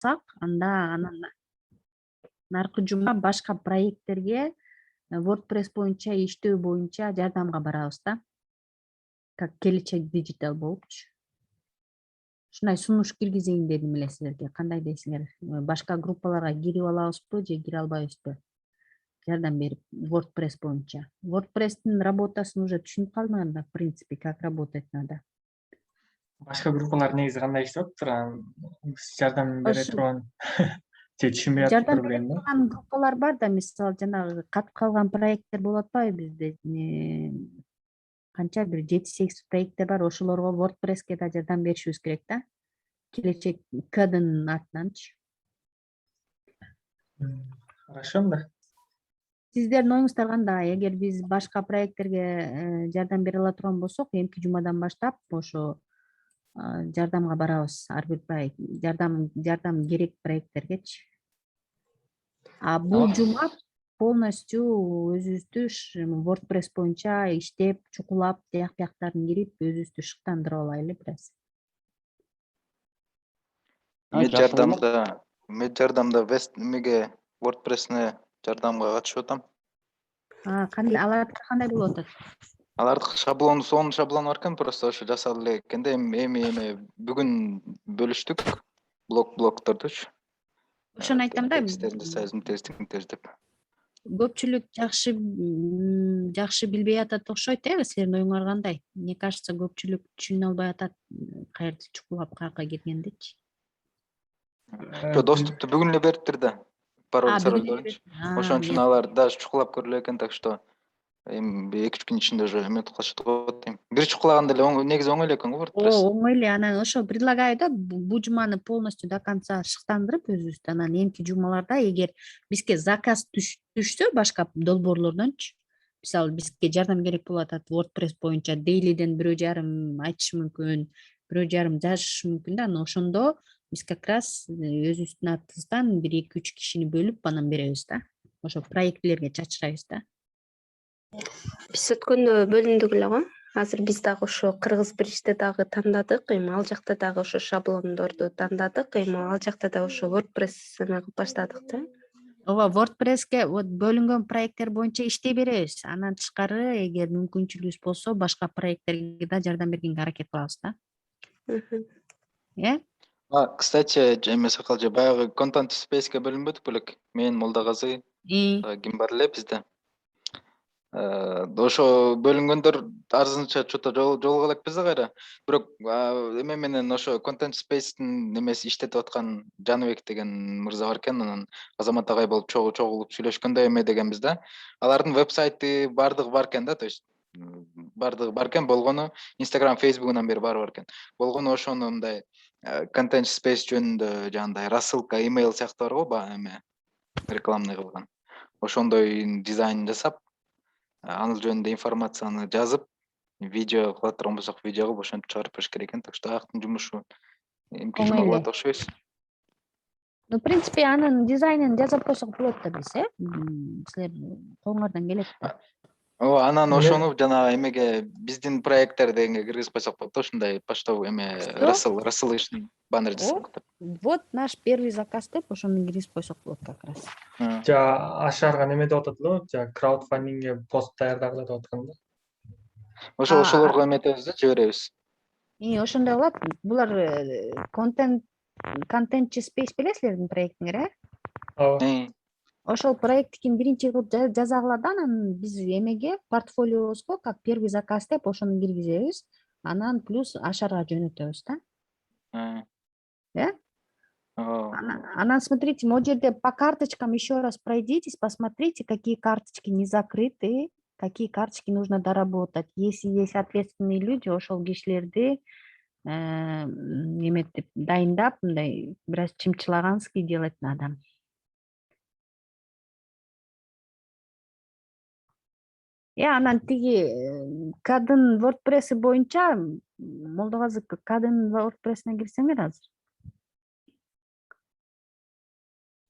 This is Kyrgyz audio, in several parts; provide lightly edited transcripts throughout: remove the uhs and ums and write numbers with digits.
алсак, анда анан наркы жума башка проекттерге WordPress боюнча иштөө боюнча жардамга барабыз да. Как келечек диджитал болупчу. Ушундай сунуш киргизейин дедим эле силерге. Кандай дейсиңер? Башка группаларга кирип алабызбы же кире албайбызбы? Жардам берип WordPress боюнча. WordPress'тин работасын уже түшүнүп калдыңар да, в принципе, как работать надо. Башка группалар негизи кандай иштеп атыптыр? Жардам бере турган же түшүнбөй Жардам атыптыр бере билем да. турган группалар бар да, мисалы жанагы катып калган проекттер болуп атпайбы бизде? Канча бир 7-8 проекттер бар, ошолорго WordPress'ке да жардам беришибиз керек да. Келечек кодын артынанчы. Хорошо да. Сиздердин оюңуздар кандай? Эгер биз башка проекттерге жардам бере ала турган болсок, эмки жумадан баштап ошо жардамга барабыз. Ар бир проект жардам керек проекттергечи. А бул жума полностью өзүбүздү WordPress боюнча иштеп, чукулап, тияк бияктарын кирип, өзүбүздү шыктандырып алайлы бир аз. Мен жардамда эмеге WordPress'не жардамга катышып атам. Алардыкы кандай болуп атат? Алардыкы шаблону сонун шаблон бар экен, просто ошо жасалып эле экен да. Эми бүгүн бөлүштүк блоктордучу. Ошону айтам да, Тестинг деп. көпчүлүк жакшы билбей атат окшойт, силердин оюңар кандай? Мне кажется, көпчүлүк түшүнө албай атат, каерде чукулап, каяка киргендичи. Доступту бүгүн эле бериптир да. Пароль соролдорунчу. Ошон үчүн алар даже чукулап көрүлө экен, так что эми 2-3 күн ичинде уже эметип калышат го дейм. Бир чукулаганда эле негизи оңой эле экен го WordPress. Оңой эле. Анан ошо предлагаю да, бул жуманы полностью до конца шыктандырып өзүбүздү, анан эмки жумаларда эгер бизге заказ түшсө башка долбоорлордончу, мисалы бизге жардам керек болуп атат WordPress боюнча, дейлиден 1,5 айтышы мүмкүн, 1,5 жазышы мүмкүн да, анан ошондо биз как раз өзүбүздүн атыбыздан 1-2-3 кишини бөлүп анан беребиз да. Ошо проектлерге чачырабыз да. Биз өткөндө бөлүндүк эле го. Азыр биз дагы ошо кыргыз биричте дагы тандадык, эми ал жакта дагы ошо шаблондорду тандадык, эми ал жакта да ошо WordPress эме кылып баштадык да. Ооба, WordPress'ке бөлүнгөн проекттер боюнча иштей беребиз. Андан тышкары, эгер мүмкүнчүлүгүбүз болсо, башка проекттерге да жардам бергенге аракет кылабыз да. Кстати, эме Сакалжы, баягы Content Space'ке бөлүнбөдүк белек? Мен, Молдагазы, ким бар эле бизде? Ошо бөлүнгөндөр арзынча что-то жолуга элекпиз да кайра. Бирок эме менен ошо Content Space'тин немеси иштетип аткан Жаныбек деген мырза бар экен, анан Азамат агай болуп чогулуп сүйлөшкөндө эме дегенбиз да. Алардын вебсайты бардыгы бар экен да, то есть бардыгы бар экен, болгону Instagram, Facebook'унан бери баары бар экен. Болгону ошону мындай Content Space жөнүндө жагындай рассылка, email сыяктуу бар го, эме рекламный кылган. Ошондой дизайн жасап, анын жөнүндө информацияны жазып, видео кылат турган болсок, видеого ошентип чыгарып бериш керек экен. Так что аяктын жумушу эмки жума кылат окшойбуз. В принципе, анын дизайнын жасап койсок болот да биз, силер колуңардан келет да. Ооба, анан ошону жана эмеге биздин проекттер дегенге киргизип койсок болот да, ушундай почтовый эме рассылочный баннер жасап. Вот наш первый заказ деп ошону киргизип койсок болот как раз. Ашарга неме деп атат эле, краудфандингге пост даярдагыла деп аткан да. Ошолорго эметебиз да, жиберебиз. Ошондой болот. Булар контентчи спейс билесиздерби проектиңер, Ооба. Ошол проекттикин биринчи кылып жазагыла да, анан биз эмеге портфолиобузго как первый заказ деп ошону киргизебиз. Анан плюс Ашарга жөнөтөбүз да. Анан смотрите, могу жерде по карточкам еще раз пройдитесь, посмотрите, какие карточки не закрыты, какие карточки нужно доработать. Если есть ответственные люди, ошол кишилерди эметип дайындап, мындай бир аз чымчылаганский делать надо. Анан тиги кадын WordPress боюнча, Молдогазы кадын WordPress'ине кирсеңер азыр.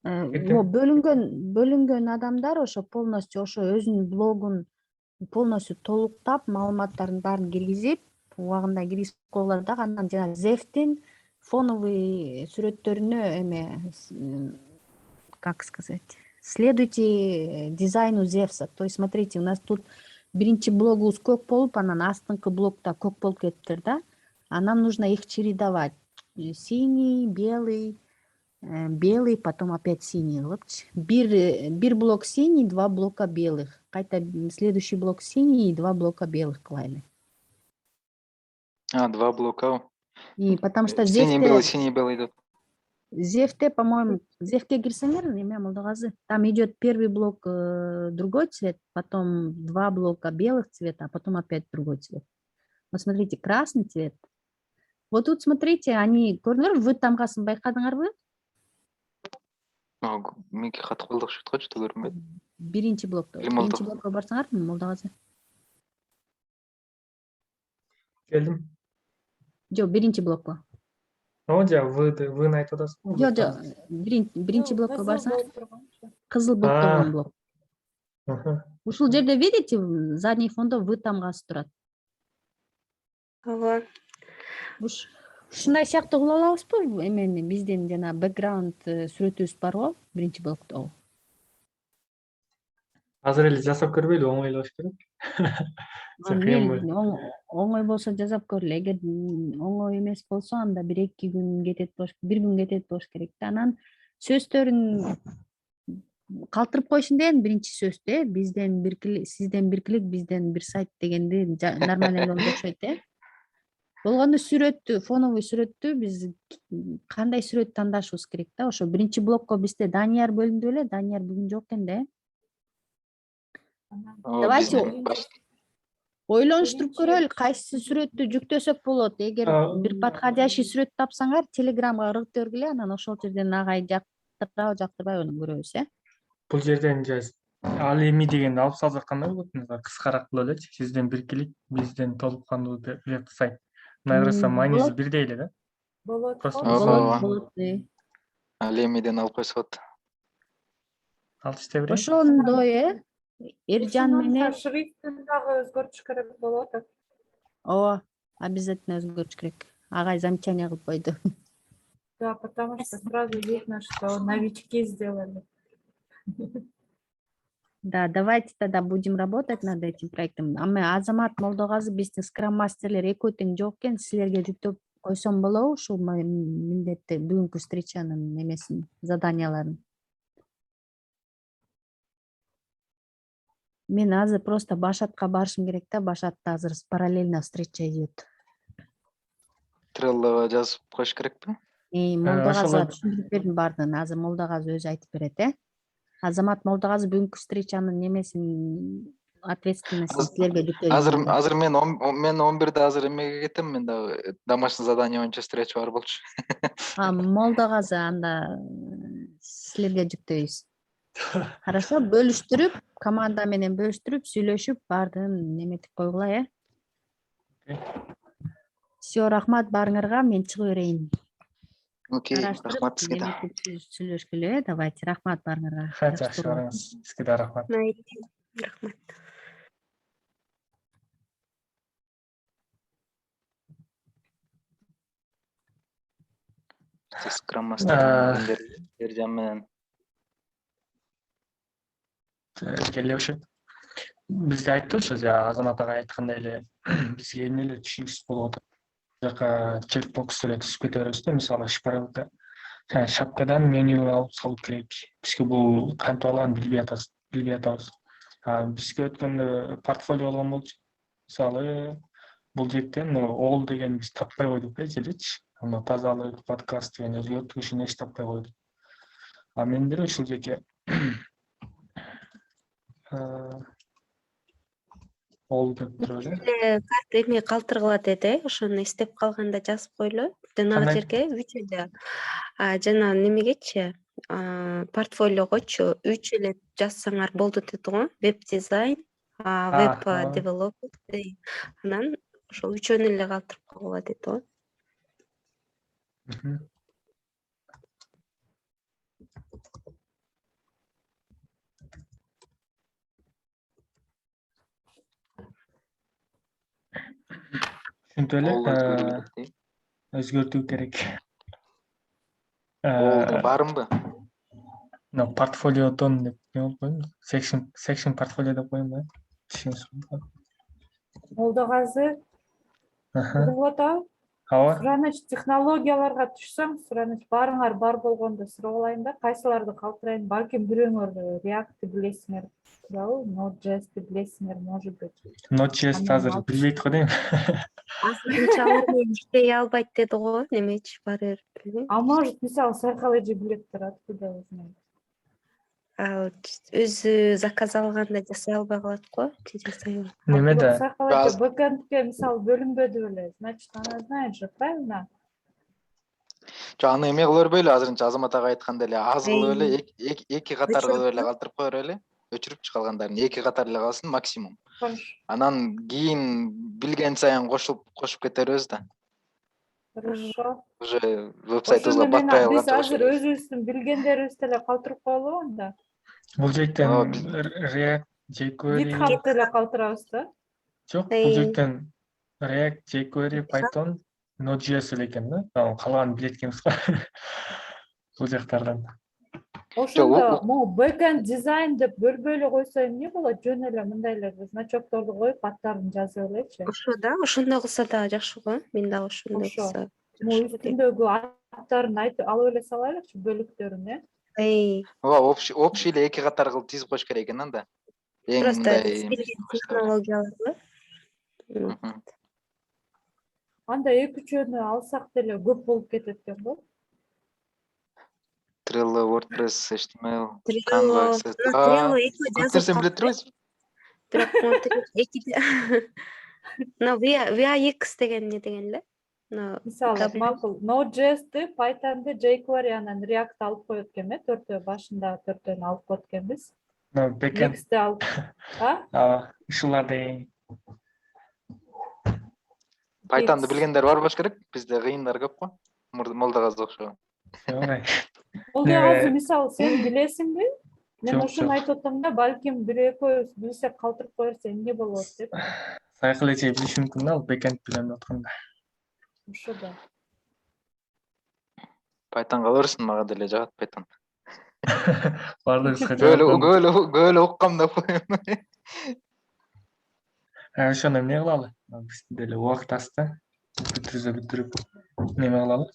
Бөлүнгөн адамдар ошо полностью ошо өзүнүн блогун полностью толуктап, маалыматтарын баарын киргизип, убагында киргизип койгула дагы, анан жана Zef'тин фоновый сүрөттөрүнө эме, как сказать, следуйте дизайну Зевса. То есть, смотрите, у нас тут биринчи блогубуз көк болуп, анан астыңкы блокта көк болуп кетиптир да. А нам нужно их чередовать. Синий, белый, белый, потом опять синий. Бир блок синий, 2 блока белых. Кайта следующий блок синий и 2 блока белых кылайлы. 2 блока. И потому что Синий, белый идет. Зевте, по-моему, Зевке кирсеңер, эме Молдогазы. Там идет первый блок другой цвет, потом 2 блока белых цвета, а потом опять другой цвет. Вот смотрите, красный цвет. Вот тут смотрите, они көрдүңөрбү, вы тамгасын байкадыңарбы? Меники катып калдык шутка что көрүнбөйт. Биринчи блокто. Биринчи блокко барсаңарбы, Молдогазы? Келдим. Жок, биринчи блокко. Вы айтып атасызбы? Жок, биринчи блокко барсаңар. Кызыл болуп турган блок. Ушул жерде видите, задний фондо вы тамгасы турат. Ооба. Ушундай сыяктуу кыла алабызбы? Эмени биздин жана бэкграунд сүрөтүбүз барбы биринчи блокто? Азыр эле жасап көрбөйлү, оңой эле болуш керек. Оңой болсо жасап көрөлү. Эгер оңой эмес болсо, анда 1-2 күн кетет болуш, 1 күн кетет болуш керек да. Анан сөздөрүн калтырып коюшун деген биринчи сөздө, бизден бир клик, сизден бир клик, бизден бир сайт дегенди нормальный окшойт, болгондо сүрөттү, фоновый сүрөттү биз кандай сүрөт тандашыбыз керек да. Ошо биринчи блокко бизде Данияр бөлүндү беле, Данияр бүгүн жок экен да. Давайте ойлонуштуруп көрөлү, кайсы сүрөттү жүктөсөк болот. Эгер бир подходящий сүрөт тапсаңар, Телеграмга ыргытып бергиле, анан ошол жерден агай жактырабы, жактырбайбы көрөбүз, Бул жерден ал эми дегенди алып салсак кандай болот? Кыскараак болот элечи. Сизден бир клик, бизден толук кандуу веб-сайт. Мына караса мааниси бирдей эле да. Болот. болот. Ал эмиден алып койсок. Алты иштей берейин. Ошондой, Эржан менен Шрифтин дагы өзгөртүш керек болот. ооба, обязательно өзгөртүш керек. Агай замечание кылып койду. Да, потому что сразу видно, что новички сделали. Да, давайте тогда будем работать над этим проектом. Азамат Молдогазы биздин скрам-мастерлер экөө тең жок экен, силерге жүктөп койсом болобу ушул милдетти бүгүнкү встречанын эмесин, заданияларын? Мен азыр просто Башатка барышым керек да, Башатта азыр параллельно встреча идет. Треллого жазып коюш керекпи? Молдогазы түшүндүрүп бердим баардыгын. Азыр Молдогазы өзү айтып берет, Азамат Молдогазы бүгүнкү встречанын немесин, ответственностьн силерге жүктөдүм. Азыр мен 11-де азыр эмеге кетем, мен дагы домашний задание боюнча встреча бар болчу. Молдогазы анда силерге жүктөйбүз. Хорошо, бөлүштүрүп, команда менен бөлүштүрүп, сүйлөшүп, баардыгын неметип койгула, Все, рахмат баарыңарга, мен чыга берейин. Окей, рахмат сизге да. Сүйлөшкүлө, давайте, рахмат баарыңарга. Жакшы барыңыз. Сизге да рахмат. Рахмат. Скрам мастер Эржан менен Келе ошо. Бизге айтты ошо, Азамат агай айткандай эле, бизге эмне эле түшүнүксүз болуп атат. Жака чекбокс эле түзүп кете беребиз да, мисалы шпаргалка. Шапкадан меню алып салуу керек. Бизге бул кантип алганын билбей атабыз. Бизге өткөндө портфолио болгон болчу. Мисалы, бул жерден ол деген биз таппай койдук элечи. Аны тазалык, подкаст деген өзгөртүү ишин эч таппай койдук. Мен деле ушул жерге ол деп турат. Эме калтыргыла деди, ошону эстеп калганда жазып койлу. Жанагы жерге 3 эле жана немегечи, портфолиогочу 3 эле жазсаңар болду деди го. Веб дизайн, веб девелопер, анан ошол 3-өн эле калтырып койгула деди го. Ушинтип эле өзгөртүү керек. Болду, барымбы? мына портфолиодон деп не болуп коеюн? Section портфолио деп коеюн ба? Молдоғазы, біліп отау? Ооба. Сұраныч технологияларға түшсөң, сұраныч барыңар бар болгондо суроолайын да, кайсыларды калтырайын, балким бирөөңөр React билесиңер туурабы, Node.js билесиңер, может быть. Node.js азыр билбейт го дейм. Азырынча алар менен иштей албайт деди го, немечи бар билбейм. А может, мисалы, Psychology билеттир, откуда вы знаете? Ал өзү заказ алганда жасай албай калат го, же жасай алат. Неме да Psychology бэкэндке, мисалы, бөлүнбөдү беле, значит, она знает же, правильно? Жо аны эме кыла бербейли, азырынча Азамат ага айткандай эле аз кылып эле, эки катар кылып эле калтырып кое берели. Өчүрүпчү калгандарын эки катар эле калсын максимум. Хорошо. Анан кийин билген сайын кошуп кетербиз да. Хорошо. Уже Ошондо вебсайтыбызга батпай биз алганча азыр өзүбүздүн билгендерибизди эле калтырып коелу анда. бул жектен Ооба, React, jQuery GitHub'ты эле калтырабыз да. жок, бул жектен React, jQuery, Python, Node.js эле экен да. Калганын билет экенбиз го. Бул жактардан. Ошондо могу бэкэнд дизайн деп бөлбөй эле койсо эмне болот? Жөн эле мындай эле значокторду коюп, аттарын жазып элечи. Ошо да, ошондой кылса дагы жакшы го. Мен дагы ошондой Ошо. кылса. Могу үстүндөгү аттарын айтып алып эле салайлыкчы, бөлүктөрүн, Ооба, общий эле эки катар кылып тизип коюш керек экен анда. Эң Просто мындай технологиялар. Анда эки үчөөнү алсак деле көп болуп кетет экен го. Trello, WordPress, HTML, Trello, Canva, Trello эки көп нерсени биле турбайсызбы? Бирок эки VAX деген не деген эле? Мисалы, макул Node.js'ти, Python'ды, jQuery анан React алып коет экен, төртөө башында төртөөнү алып коет экенбиз. Backend. Next'ти алып. Ушуларды Python'ды билгендер бар болуш керек. Бизде кыйындар көп го. Молдогазы окшогон. Молдогазы, мисалы, сен билесиңби? Мен Жок, ошону жок. айтып атам да, балким бир экөөбүз билсек калтырып кое берсе эмне болот деп. Psychology билиш мүмкүн да, ал backend билем атканда. Ошо да. Python кала берсин, мага деле жагат Python. Бардыгыбызга жагат. Көөлө уккам деп коем. Ошону эмне кылалы? Бизде деле убакыт аз да. Бүтүрүп неме кылалы?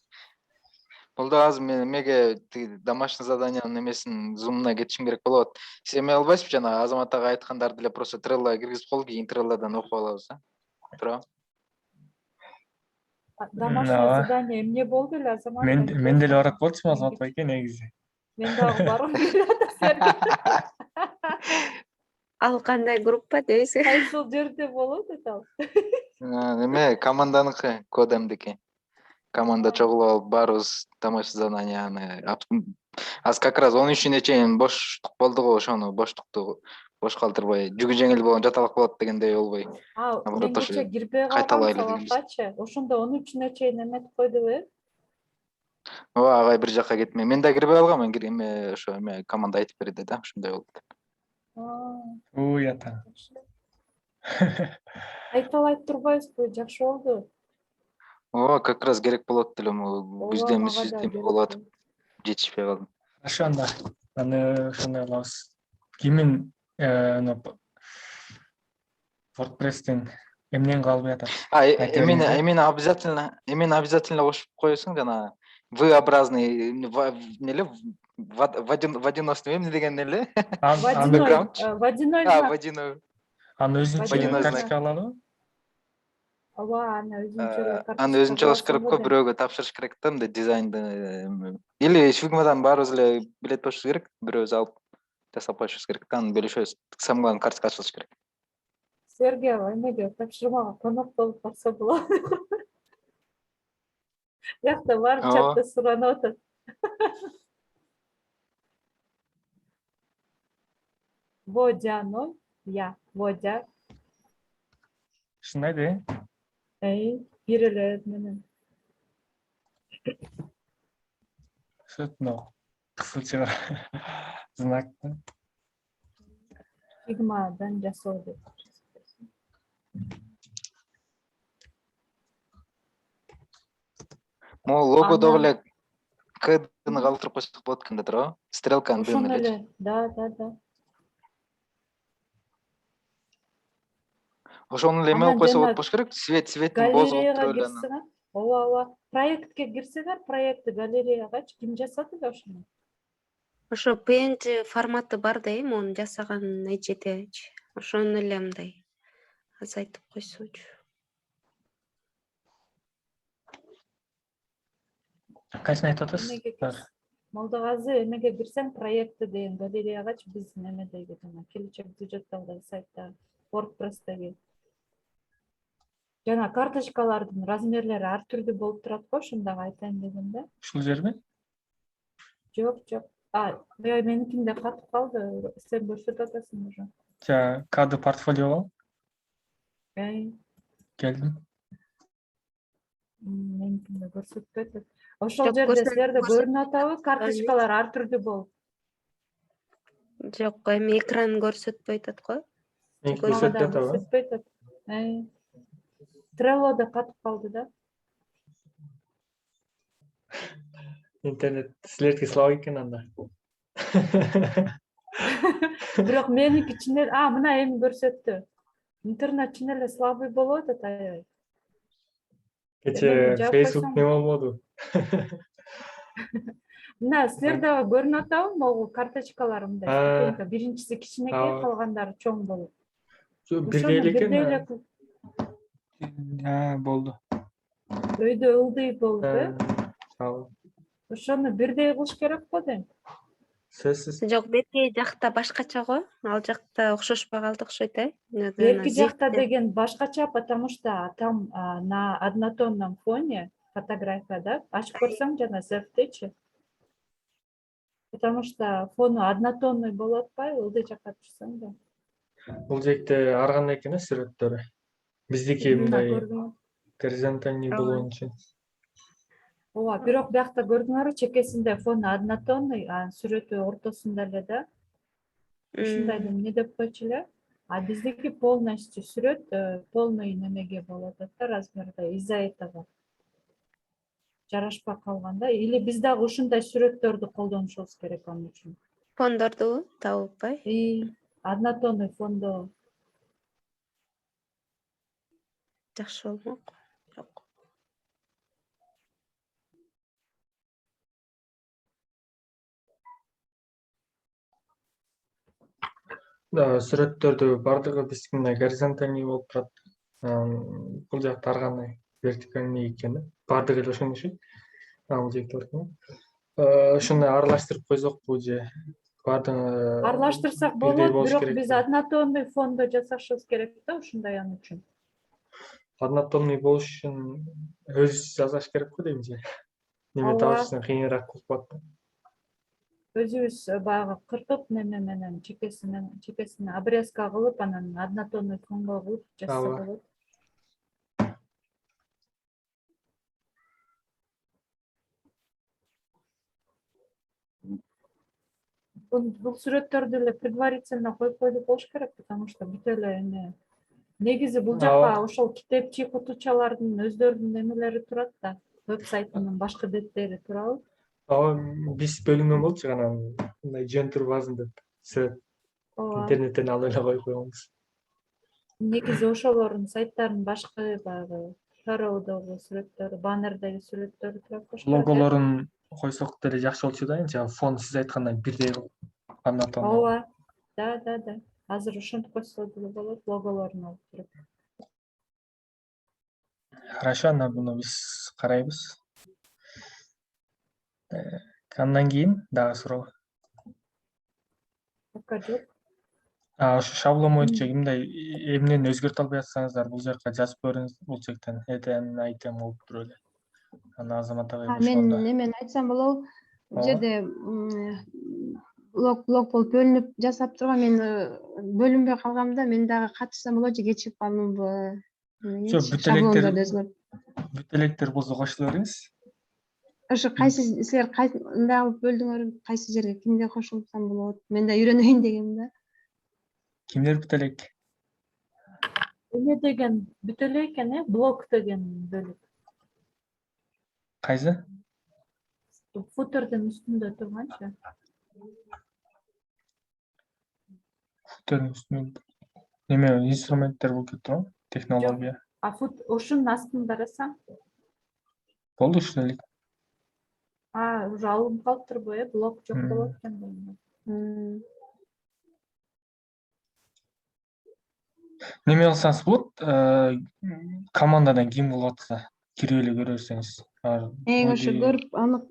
Молдогазы мен эмеге домашний заданиянын эмесин зумуна кетишим керек болот. Сиз эме албайсызбы, жана Азамат ага айткандарды деле просто Trello'га киргизип коелу, кийин Trello'дан окуп алабыз, Туурабы? Домашнее задание эмне болду эле, Азамат? Мен деле барат болчумун Азамат байке негизи. Мен дагы баргым келип атат. Ал кандай группа дейсиз? Кайсыл жерде болот атал? Эме команданыкы, кодемдики. Команда чогулуп алып баарыбыз домашний заданияны аз как раз 13-үнө чейин боштук болду го, ошону боштукту бош калтырбай, жүгү жеңил болгон жаталык болот дегендей болбой. Мен кече кирбей калгам сабаккачы. Ошондо 13-үнө чейин эметип койдубу? Ооба, агай бир жакка кетмей. Мен да кирбей калгам, эме ошо эме команда айтып берди да, ошондой болду. Ой, ата. Айталай турбайсызбы? Жакшы болду. Ооба, как раз керек болот деле, күздөн болуп атып жетишпей калдым. Хорошо, анда. Аны ошондой кылабыз. Кимин WordPress'тен эмнен калбай атат? Эмени обязательно кошуп коесуң, жана V-образный эле водоносный эмне деген эле? Водяной. Водяной. Аны өзүнчө карточка алалы? Ооба, аны өзүнчө кылыш керек го, бирөөгө тапшырыш керек да, мындай дизайнды. Или Figma'дан баарыбыз эле билет болушубуз керек, бирөөбүз алып жасап коюшубуз керек да, аны бөлүшөбүз. Самган карточка ачылыш керек. Серге эмеге тапшырмага конок болуп калса болот. Жакта барып чатта суранып атат. Водяной, Водя. Ушундай да? Бир эле менен. Ошо кысылча знак. Figma'дан жасоо деп. Могу логодо эле К-ны калтырып койсок болот экен да туурабы? Стрелканын Ошону Д-ны элечи. эле. Да. Ошону эле эме Анан кылып койсо жана болот болуш керек. Светтин бозу болуп галереяга туруп эле анан. кирсеңер, ооба. Проектке кирсеңер, проектти галереягачы ким жасады эле ошону? Ошо PNG форматы бар да эми onu жасаган эжедечи. Ошону эле мындай азайтып койсочу. Кайсыны айтып атасыз? Эмеге кирс. Молдогаzy эмеге кирсең, проекти деген галереягачы биздин эмедеги жана келечек диджиталдагы сайттагы WordPress'теги. Жана карточкалардын размерлери ар түрдүү болуп турат го, ошондогу айтайын дегем да. Ушул жерби? Жок. Меникинде катып калды. Сен көрсөтүп атасың уже. Кады портфолио келдим. Меникинде көрсөтпөй атат. Ошол Жок, жерде силерде көрсөтүп көрүнүп атабы? Карточкалар ар түрдүү болуп. Жок, эми экран көрсөтпөй атат го. Мен Мага көрсөтүп да атабы? көрсөтпөй атат. Trello'да катып калды да. Интернет силердики слабый экен анда. Бирок меники чын эле, мына эми көрсөттү. Интернет чын эле слабый болуп атат, аябай. Кече Facebook не болмоду. Мына силерде көрүнүп атабы? Могу карточкалар мындай ступенька. Биринчиси кичинекей, калгандары чоң болуп. Бирдей эле экен. Болду. Өйдө ылдый болуп, Ооба. Ошону бирдей кылыш керек го дейм. Сөзсүз. Жок, берки жакта башкача го. Ал жакта окшошпой калды окшойт, Берки жакта деген башкача, потому что там на однотонном фоне фотографияда ачып көрсөң жана зефтечи. Потому что фону однотонный болуп атпайбы, ылдый жакка түшсөң да. Бул жекте ар кандай экен сүрөттөрү. Биздики мындай горизонтальный болгон үчүн. Ооба, бирок биякта көрдүңөрбү, чекесинде фону однотонный, сүрөтү ортосунда эле да. Ушундайды эмне деп койчу эле? Биздики полностью сүрөт полный немеге болуп атат да, размерде. Из-за этого жарашпай калганда, или биз дагы ушундай сүрөттөрдү колдонушубуз керек анын үчүн. Фондорду табып Однотонный фондо. жакшы болмок. Жок. Сүрөттөрдү бардыгы биздики мындай горизонтальный болуп турат. Бул жакта ар кандай вертикальный экен. Бардыгы эле ошондой окшойт. Бул жекте бар экен. Ошону аралаштырып койсокпу же бардыгы Аралаштырсак болот, бирок биз однотонный фондо жасашыбыз керек да, ушундай анын үчүн. Однотонный болуш үчүн өзүбүз жасаш керек го дейм же. Неме табышына кыйыныраак болуп калат. Өзүбүз баягы кырпып неме менен чекесине обрезка кылып, анан однотонный фонго кылып жазса болот. Бул сүрөттөрдү эле предварительно коюп койду болуш керек, потому что бүт эле эме. Негизи бул жакка ошол китепчи окутуучулардын өздөрүнүн эмелери турат да, веб-сайтынын башкы беттери турабы? Биз бөлүнгөн болчу анан мындай жөн турбасын деп сүрөт интернеттен алып эле коюп койгонбуз. Негизи ошолордун сайттарынын башкы баягы шароодогу сүрөттөрү, баннердеги сүрөттөрү турат болуш керек. Логолорун койсок деле жакшы болчу да, фон сиз айткандай бирдей однотонный. Ооба. Да. Азыр ошентип койсо деле болот, логолорун алып туруп. Хорошо, анан муну биз карайбыз. Андан кийин дагы суроо. Пока жок. Ошо шаблон боюнча кимдей эмнени өзгөртө албай атсаңыздар, бул жакка жазып көрүңүз, бул жактан этен айтем болуп туруп эле. Аны Азамат агай мен эмени айтсам болобу? Бул жерде блок болуп бөлүнүп жасап турган, мен бөлүнбөй калгамда, мен дагы катышсам болочу, кечирип калдымбы? Шаблондорду өзгөртүп. Бүт электер болсо кошуло бериңиз. Ошо кайсы силер мындай кылып бөлдүңөр, кайсы жерге кимде кошулсам болот? Мен да үйрөнөйүн дегем да. Кимдер бүт элек? Эме деген бүт эле экен, блок деген бөлүк. Кайсы? Футердин үстүндө турганчы. Футердин үстүнө неме инструменттер болуп кетти го, технология. Ошунун астын карасаң, Болду ушул эле. уже алынып калыптырбы, блок жок болот экен дейм. Неме кылсаңыз болот, командадан ким болуп атса кирип эле көрө берсеңиз. Ошо көрүп анык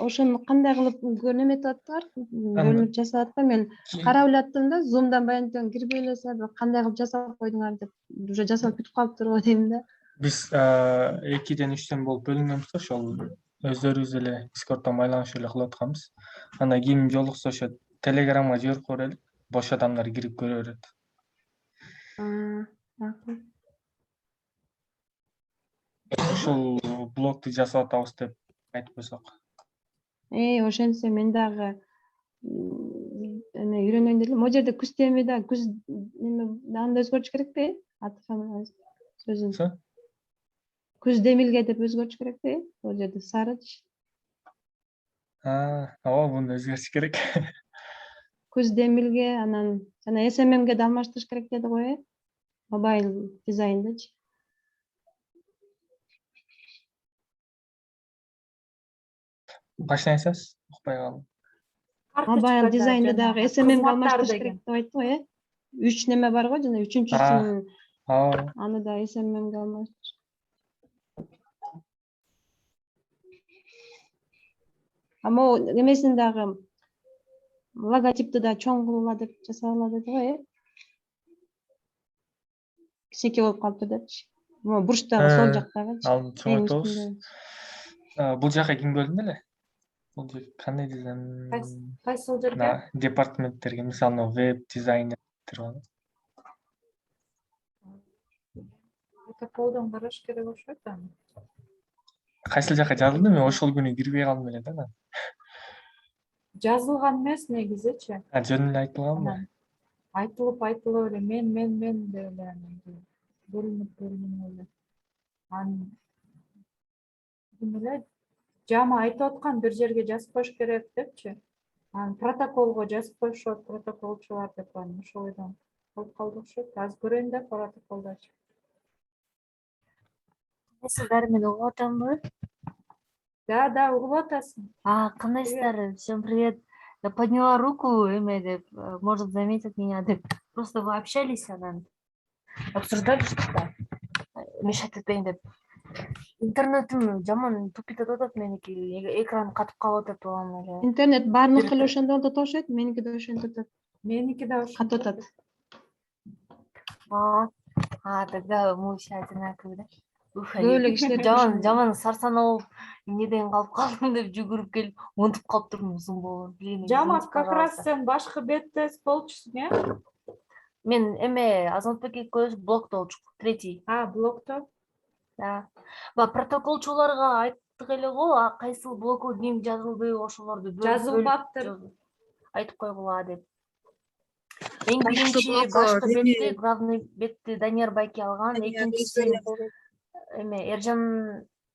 ошону кандай кылып неметип атыптыр, бөлүнүп жасап атпайбы, мен карап эле аттым да, зумдан баянтен кирбей эле кандай кылып жасап койдуңар деп, уже жасалып бүтүп калыптыр дейм да. Биз 2-ден 3тен болуп бөлүнгөнбүз да, ошол өздөрүбүз эле Discordдон байланышып эле кылып атканбыз. Анда ким жолукса ошо телеграмга жиберип коюп элек, бош адамдар кирип көрө берет. Ушул блокту жасап атабыз деп айтып койсок. Ошентсе мен дагы үйрөнөйүн дедим. Могу жерде күз теми да, күз неме анда өзгөртүш керекпи? Аты сөзүн. Күз демилге деп өзгөртүш керекпи? Ол жерде сарыч. Ооба, муну өзгөртүш керек. Күз демилге, анан жана SMMге да алмаштырыш керек деди го, мобайл дизайндычы. Качан айтасыз? Укпай калдым. Мобайл дизайнды дагы SMMге алмаштырыш керек деп айтты го, 3 неме бар го, жана үчүнчүсүн аны да SMMге алмаштырыш. Могу немесин дагы логотипти да чоң кылгыла деп жасагыла деди го, кичинекей болуп калыптыр депчи. Могу бурчтагы сол жактагычы. Ал чоңойтобуз. Бул жака ким бөлүндү эле? Бул кандай дизайн? Кайсыл жерге? Департаменттерге, мисалы, веб дизайнерлер бар. Протоколдон караш керек окшойт аны. Кайсыл жака жазылды? Мен ошол күнү кирбей калдым эле да. Жазылган эмес негизичи. Жөн эле айтылганбы? Айтылып эле мен деп эле бөлүнүп эле. Эле жама айтып аткан бир жерге жазып коюш керек депчи. Протоколго жазып коюшат, протоколчулар деп ошол ойдон болуп калды окшойт. Азыр көрөйүн да протоколдочу. Сиздер мени угуп атамбы? Да, угуп атасың. Кандайсыздар? Всем привет. Я подняла руку, деп, может заметят меня, деп. Просто вы общались, обсуждали что-то. Мешать этпейин деп. Интернетим жаман тупит атат меники, экран катып калып атат улам эле. Интернет баарыныкы эле ошондой болуп атат окшойт, меники да ошентип атат. Меники да катып атат. Тогда мы все одинаковые, да? Көп эле кишилер Жаман сарсана болуп, эмнеден калып калдым деп жүгүрүп келип, унутуп калыптырмын узун болуп. Жама, как раз сен башкы беттес болчусуң, Мен Азаматбек экөөбүз блокто болчук, 3. Блокто? Да. Протоколчуларга айттык эле го, кайсыл блокко ким жазылды, ошолорду жазылбаптыр. Айтып койгула деп. Эң биринчи башкы бетти, главный бетти Данияр Байке алган, экинчисин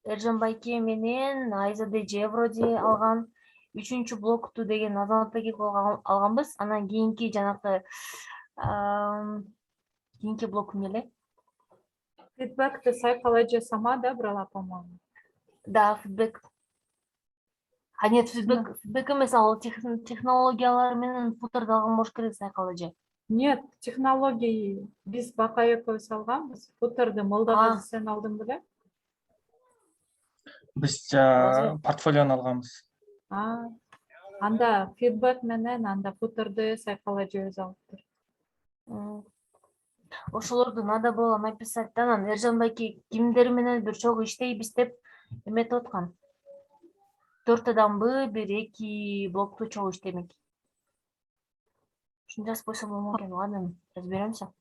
Эржан Байке менен Айзада Жевроди алган, 3-чү блокту деген Азаматбек алганбыз. Анан кийинки жанакы кийинки блок эмне эле? Фидбэкти Psychology сама, да, брала, по-моему? Да, фидбэк. Нет, фидбэк эмес, ал технологиялар менен футерди алган болуш керек, Psychology. Нет, технология биз Бакай экөөбүз алганбыз. Футерди Молдогазы сен алдың беле? Биз портфолиону алганбыз. Анда фидбэк менен анда футерди Psychology өз алыптыр. Ошолорду надо было написать. Анан Эржан Байке кимдер менен бир чогуу иштейбиз деп эметип аткан. 4 адамбы, 1-2 блокту чогуу иштемек. Ушуну жазып койсом болмок экен. Ладно, разберемся.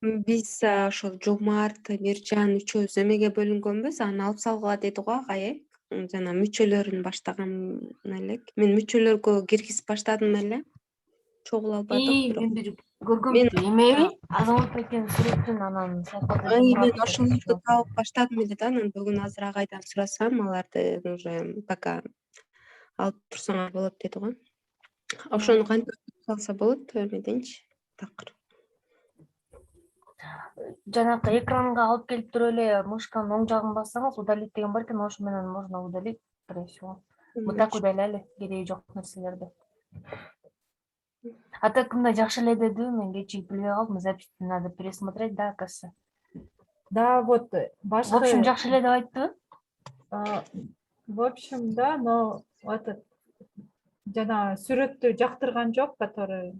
Биз ошол Жомарт, Миржан үчөөбүз эмеге бөлүнгөнбүз, аны алып салгыла деди го агай. Жана мүчөлөрүн баштаган элек. Мен мүчөлөргө киргизип баштадым эле. Чогула албадык. Мен бир көргөм эмеби Азамат Бекенин сүрөтүн анан сайфада Мен ошолорду таап баштадым эле да, анан бүгүн азыр агайдан сурасам, аларды уже пока алып турсаңар болот деди го. Ошону кантип салса болот эмеденчи? Такыр. жанакы экранга алып келип туруп эле мышканын оң жагын бассаңыз удалить деген бар экен, ошо менен можно удалить, скорее всего. Вот так удалялы кереги жок нерселерди. А так мындай жакшы эле деди, мен кечиги билбей калдым, записьти надо пересмотреть, да, оказывается. Да, вот В общем, жакшы эле деп айтты. в общем, да, но этот жана сүрөттү жактырган жок, который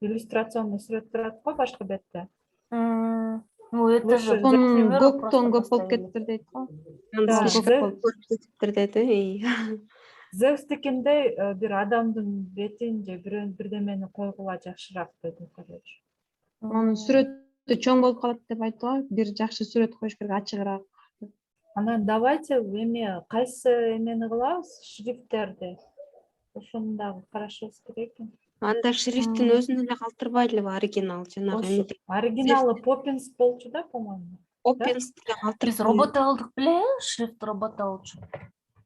иллюстрационный сүрөт турат го башкы бетте. Ну, это же Лучше к примеру көктөн просто көп болуп поставили. кетиптир дейт го. Да, Көрүп кетиптир деди. Зевстикинде бир адамдын бетин же бирдемени койгула жакшыраак деди, короче. Анын сүрөтү чоң болуп калат деп айтты го. Бир жакшы сүрөт коюш керек, ачыгыраак. Анан давайте эме кайсы эмени кылабыз, шрифттерди. Ошону дагы карашыбыз керек экен. Анда шрифтин өзүн эле калтырбайлыбы оригинал жанагы Ошо оригиналы Poppins болчу да, по-моему. Опенс деле Биз калтырып. робот алдык беле, шрифт робот алчу.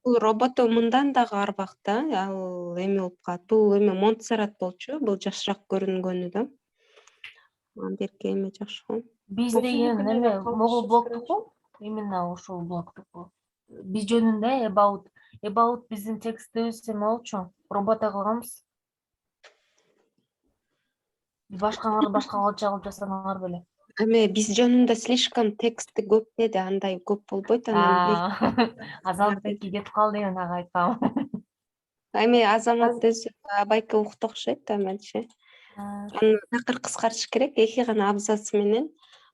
Бул роботу мындан дагы арбак да, ал эме болуп калат. Бул эме Монтсеррат болчу, бул жакшыраак көрүнгөнү да. Берки эме жакшы го. Биз Ошонукун деген эле эме калтырышыбыз могул блоктук керек. го, именно ушул блоктук. Биз жөнүндө about биздин текстибиз эме болчу, робота кылганбыз. Башкаңар башка калча кылып жасаңар беле. Эме биз жөнүндө слишком тексти көп деди, андай көп болбойт анан. Азаматбекке кетип кал деген ага айткам. Эми Азамат өзү байке укту окшойт да менчи. Аны такыр кыскартыш керек, 2 гана абзац менен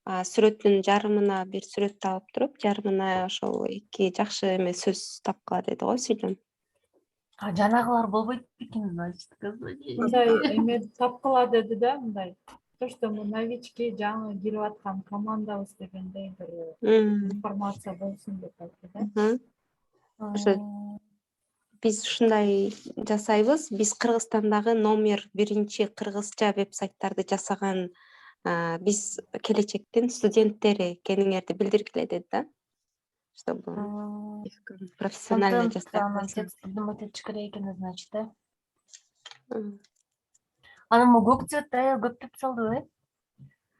сүрөттүн жарымына бир сүрөт алып туруп, жарымына ошол 2 жакшы эме сөз тапкыла деди го Сүйлөм. Жанагылар болбойт бекен, значит, Мындай эме тапкыла деди да, мындай. То, что мы новички, жаңы кирип аткан командабыз дегендей бир информация болсун деп айтты да. Ошо биз ушундай жасайбыз. Биз Кыргызстандагы номер 1 кыргызча веб-сайттарды жасаган биз келечектин студенттери экениңерди билдиргиле деди да. Чтобы профессионально жасап. Текст думать керек экен, значит, да? Анан көк цветте көп деп салдыбы,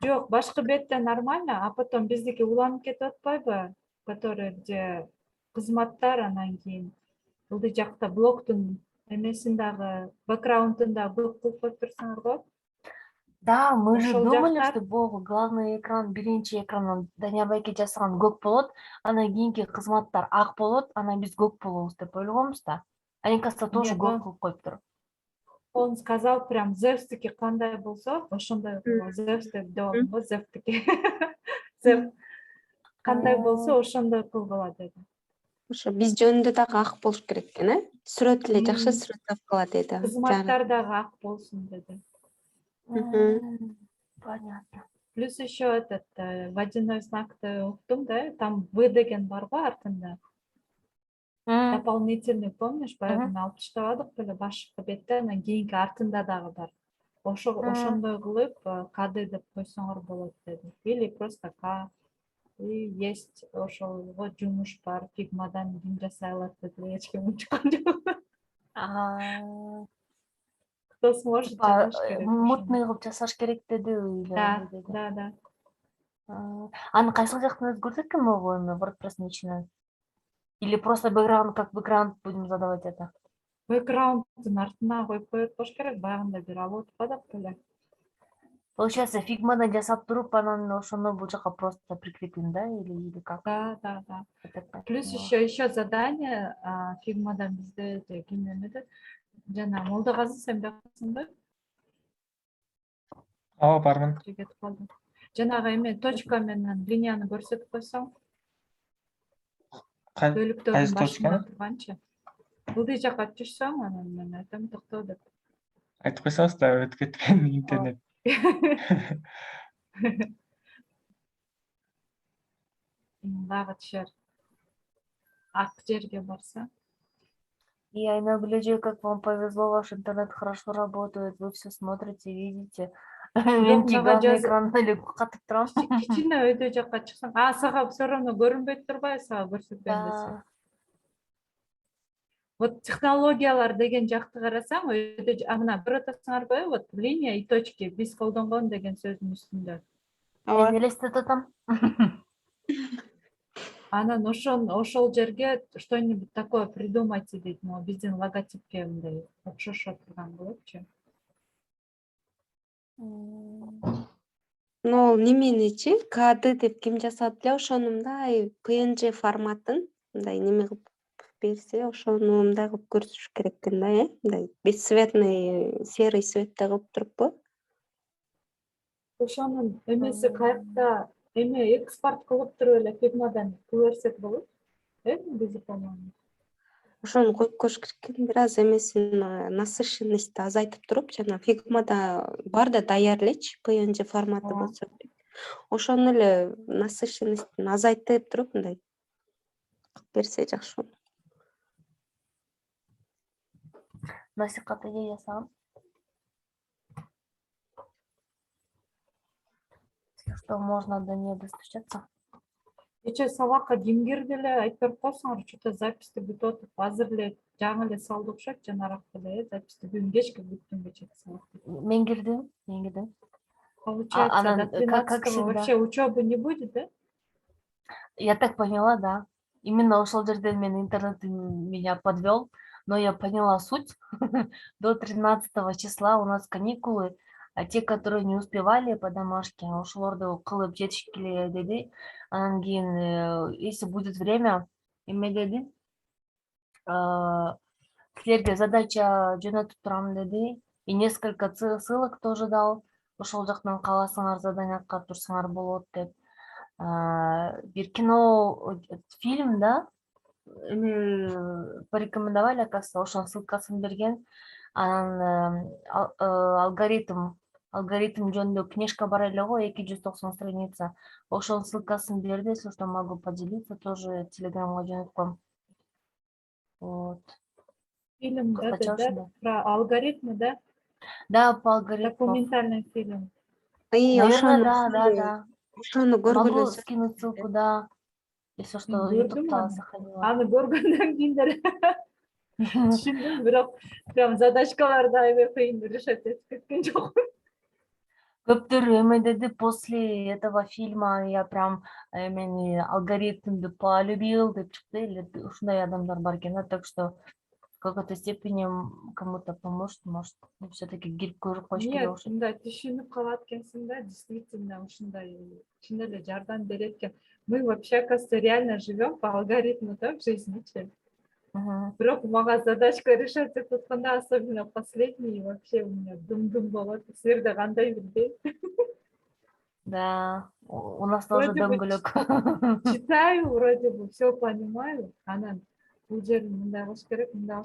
Жок, башкы бетте нормально, а потом биздики уланып кетип атпайбы? Который где кызматтар, анан кийин ылдый жакта блоктун эмесин дагы, бэкграундун дагы көп кылып коюп турсаңар болот. Да, мы же Ошол думали, жактар- что бул главный экран, биринчи экрандан Данияр байке жасаган көк болот, анан кийинки кызматтар ак болот, анан биз көк болобуз деп ойлогонбуз да. Они, кажется, тоже Нет, көк кылып коюптур. Он сказал прям Зевстики кандай болсо, ошондой кылгыла. Зевс деп жооп го, Зевстики. Зев кандай болсо, ошондой кылгыла деди. Ошо биз жөнүндө дагы ак болуш керек экен, Сүрөт эле жакшы сүрөт тапкыла деди. Кызматтар дагы ак болсун деди. Понятно. Плюс еще этот водяной знакты уктум да, там В деген бар го артында. Дополнительный, помнишь, баягы алып таштабадык беле башкы бетте, анан кийинки артында дагы бар. Ошондой кылып КД деп койсоңор болот деди. Или просто К. И есть ошолго жумуш бар, фигмадан ким жасай алат деди, эч ким учкан жок. Кто сможет, жасаш керек. Мутный кылып жасаш керек деди. Да. Аны кайсыл жактан өзгөртөт экен могу эми WordPress-ын ичинен? Или просто бэкграунд, как бэкграунд будем задавать это? Бэкграундтун артына коюп коет болуш керек, баягында бир алып атпадык беле. Получается, фигмадан жасап туруп, анан ошону бул жака просто прикрепим, да, или как? Да. Плюс еще задание фигмадан бизде ким эмеде жана Молдогазы сен баксыңбы? Ооба, бармын. Кетип калдым. Жанагы эме точка менен линияны көрсөтүп койсоң, бөлүктөрдүн башында турганчы. Ылдый жака түшсөң, анан мен айтам токтоо деп. Айтып койсоңуз да өтүп кеткен интернет. Дагы түшөр. Ак жерге барса. Я иногда гляжу, как вам повезло, ваш интернет хорошо работает, вы все смотрите, видите. Меники мага главный жазып экранда эле катып турам. кичине өйдө жакка чыксаң, сага все равно көрүнбөйт турбайбы, сага көрсөтпөйм десе. Вот технологиялар деген жакты карасаң, өйдө мына көрүп атасыңарбы, вот линия и точки биз колдонгон деген сөздүн үстүндө. Мен элестетип атам. Анан ошол жерге что-нибудь такое придумайте дейт, могу биздин логотипке мындай окшошо турган болупчу. Но неменичи кады деп ким жасады эле ошону мындай PNG форматын мындай неме кылып берсе, ошону мындай кылып көрсөтүш керек экен да, мындай бесцветный серый цветте кылып туруппу? Ошонун эмеси каякта эме экспорт кылып туруп эле фирмадан көрсөтсөк болот. Бизи по-моему. Ошону коюп көрүш керек экен, бир аз эмесин насыщенности азайтып туруп, жана фигмада бар да даяр элечи PNG форматы болсо керек. Ошону эле насыщенностин азайтып туруп мындай кылып берсе жакшы болот. Насихат идея жасагам. Что можно до нее достучаться. Кечээ сабакка ким кирди эле айтып берип койсоңор, что-то записьти бүтүп атып, азыр эле жаңы эле салды окшойт, жанараак эле записьти бүгүн кечке бүттүм кечээ сабакты. Мен кирдим. Получается, Анан до как 13-го всегда. вообще учебы не будет, да? Я так поняла, да. Именно ошол жерден мен интернет меня подвел, но я поняла суть. До 13 числа у нас каникулы, а те, которые не успевали по домашке, ошолорду кылып жетишкиле деди. Анан кийин, если будет время, эме деди, силерге задача жөнөтүп турам деди. И несколько ссылок тоже дал. Ошол жактан кааласаңар задание аткарып турсаңар болот деп. Бир кино, фильм, да, порекомендовали, оказывается, ошонун ссылкасын берген. Анан алгоритм жөнүндө книжка бар эле го, 290 страница. Ошонун ссылкасын берди, если что, могу поделиться, тоже телеграмга жөнөткөм. Вот. Фильм, да, про алгоритмы, да? Да, по алгоритму. Документальный фильм. Наверное, да. Ошону Могу көргүлө скинуть ссылку, да. Если что, ютубта сохранила. Аны көргөндөн кийин деле түшүндүм, бирок прям задачкаларды аябай кыйын решать этип кеткен жокмун. Көптөр эме деди, после этого фильма я прям эмени алгоритмди полюбил деп чыкты, или ушундай адамдар бар экен, так что в какой-то степени кому-то поможет, может, все-таки кирип көрүп коюш керек окшойт. Мындай түшүнүп калат экенсиң да, действительно ушундай чын эле жардам берет экен. Мы вообще, оказывается, реально живем по алгоритму, да, в жизни. Бирок мага задачка решать этип атканда, особенно последний, вообще у меня дум-дум болот. Силерде кандай билбейм. Да, у нас тоже дөңгөлөк. Читаю, вроде бы все понимаю, анан бул жерин мындай кылыш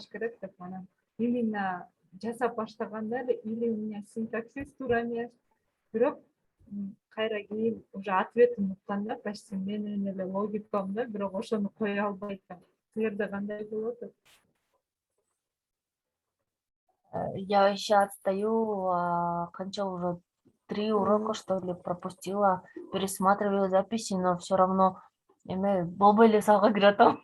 керек деп анан именно жасап баштаганда эле или у меня синтаксис туура эмес, бирок кайра кийин уже ответин утканда почти менин эле логикамда, бирок ошону кое албай атам. Силерде кандай болот? Я еще отстаю, канча уже 3 урока, что ли, пропустила, пересматриваю записи, но все равно болбой эле сага киратам.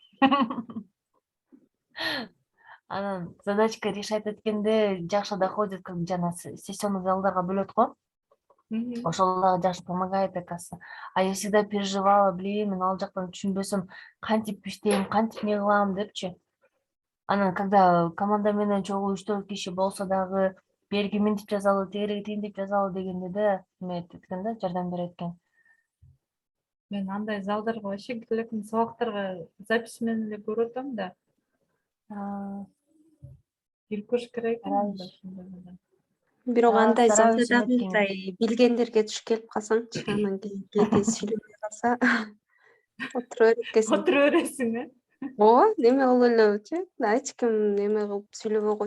Анан задачка решать эткенде жакшы доходит, как жана сессионный залдарга бөлөт го. Ошол дагы жакшы помогает, оказывается. А я всегда переживала, мен ал жактан түшүнбөсөм, кантип иштейм, кантип не кылам депчи. Анан когда команда менен чогуу 3-4 киши болсо дагы берги мынтип жазалы, тегереги тигинтип жазалы дегенде да эметип эткен да, жардам берет экен. Мен андай залдарга вообще кире элекмин, сабактарга запись менен эле көрүп атам да. Кирип көрүш керек экен. Бирок андай залда дагы мындай билгендерге туш келип калсаңчы, анан кийин кээде сүйлөбөй калса отура бересиң, Отура бересиң, ооба, эме болуп элечи, эч ким эме кылып сүйлөбөй